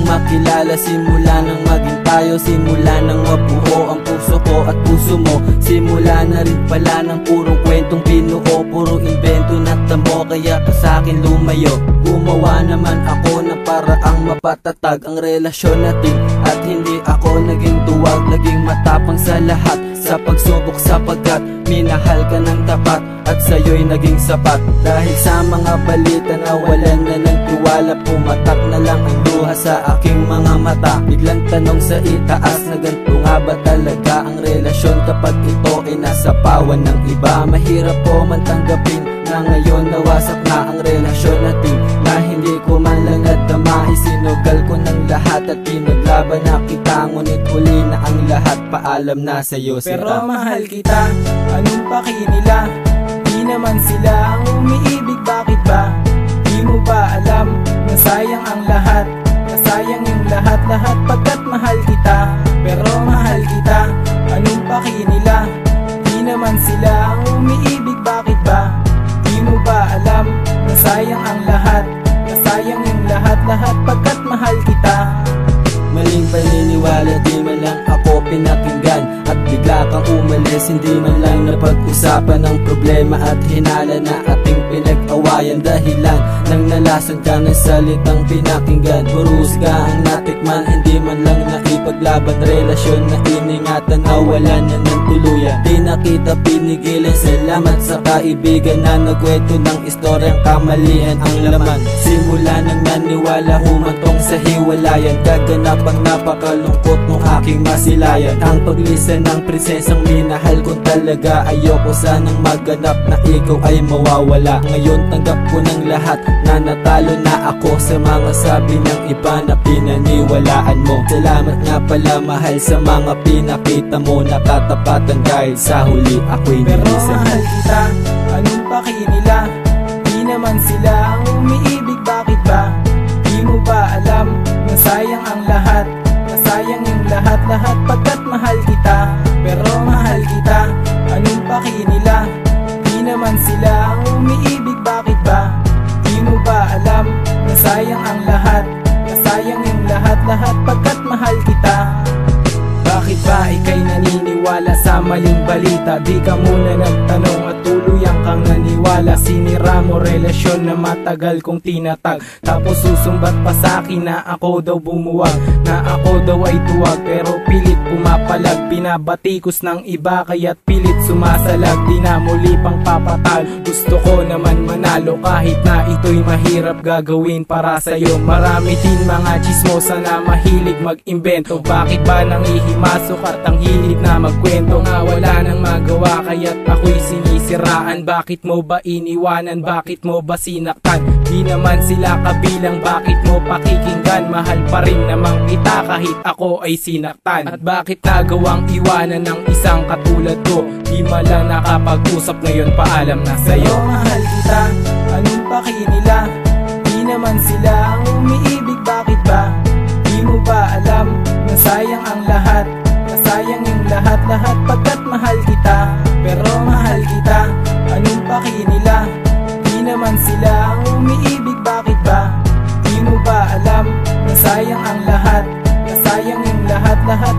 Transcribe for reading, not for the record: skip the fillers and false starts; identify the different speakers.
Speaker 1: makilala, simula nang maging tayo, simula nang mabuo ang puso ko at puso mo. Simula na rin pala ng purong kwentong binuo, puro invento na tamo, kaya ka sa'kin lumayo. Gumawa naman ako ng paraang mapatatag ang relasyon natin, at hindi ako naging duwag, naging matapang sa lahat sa pagsubok, sapagkat minahal ka ng tapat at sa'yo'y naging sapat. Dahil sa mga balita na walan na ng tiwala, pumatak na lang ang luha sa aking mga mata. Biglang tanong sa itaas na ganito nga ba talaga ang relasyon kapag ito ay nasa pawan ng iba? Mahirap po man tanggapin na ngayon nawasak na ang relasyon natin, na hindi ko man lang nadama. Isinugal ko ng lahat at pinaglaban na kita, ngunit huli na ang lahat, paalam na sa'yo sila.
Speaker 2: Pero mahal kita, anong paki nila? Di naman sila ang umiibig, bakit ba? Di mo ba alam na sayang ang lahat, na sayang yung lahat-lahat pagkat mahal kita? Pero mahal kita, anong paki nila? Di naman sila ang umiibig, bakit ba? Di mo ba alam na sayang ang lahat, na sayang yung lahat-lahat pagkat mahal kita?
Speaker 1: Maling paniniwala, di man lang ako pinakinggan, at bigla kang umalis, hindi man lang napag-usapan ang problema at hinala na ating pinag-awayan. Dahilan nang nalasan ka ng salitang pinakinggan, hurusga ang natikman, hindi man lang naipaglaban. Relasyon na iningatan na wala na ng tuluyan, di nakita pinigilan. Salamat sa kaibigan na nagkwento ng istoryang kamalian ang laman. Simula nang naniwala, humantong sa hiwalayan, kaganap ang napakalungkot ng aking masilayan. Ang paglisan ng prinsesang minahal ko talaga, ayoko sanang maganap na ikaw ay mawawala. Ngayon tanggap ko ng lahat na natalo na ako sa mga sabi ng iba na pinaniwalaan mo. Salamat nga pala mahal sa mga pinakita mo, natatapatan dahil sa huli ako'y
Speaker 2: Pero
Speaker 1: nilisan.
Speaker 2: mahal kita, anong paki nila? Di naman sila ang umiibig, bakit ba? Di mo ba alam na sayang ang lahat, na sayang yung lahat-lahat pagkat mahal kita? Pero mahal kita, anong paki nila? Di naman sila ang umiibig, bakit ba? Di mo ba alam na sayang ang lahat, na sayang yung lahat-lahat pagkat mahal kita? Bakit ba ika'y naniniwala sa maling balita? Di ka muna nagtanong at tuluyang kang naniwala. Sinira mo relasyon na matagal kong tinatag, tapos susumbat pa sa'kin na ako daw bumuwag, na ako daw ay tuwag, pero pilit pumapalag. Binabatikos ng iba kaya't pilit sumasalag, di na muli pang papatal. Gusto ko naman manalo kahit na ito'y mahirap gagawin para sa'yo. Marami din mga chismosa na mahilig mag-imbento. Bakit ba nangihimasok at ang hilig na magkwento? Nga wala nang magawa kaya't ako'y sinisiraan. Bakit mo ba iniwanan? Bakit mo ba sinaktan? Di naman sila kabilang, bakit mo pakikinggan? Mahal pa rin namang kita kahit ako ay sinaktan. At bakit nagawang iwanan ng isang katulad ko? Di man lang nakapag-usap, ngayon paalam na sa'yo. Pero mahal kita, anong paki nila? Di naman sila ang umiibig, bakit ba? Di mo ba alam na sayang ang lahat, na sayang yung lahat-lahat pagkat mahal kita? Pero mahal kita, anong paki nila? Di naman sila ang umiibig, bakit ba? Di mo ba alam na sayang ang lahat, na sayang yung lahat-lahat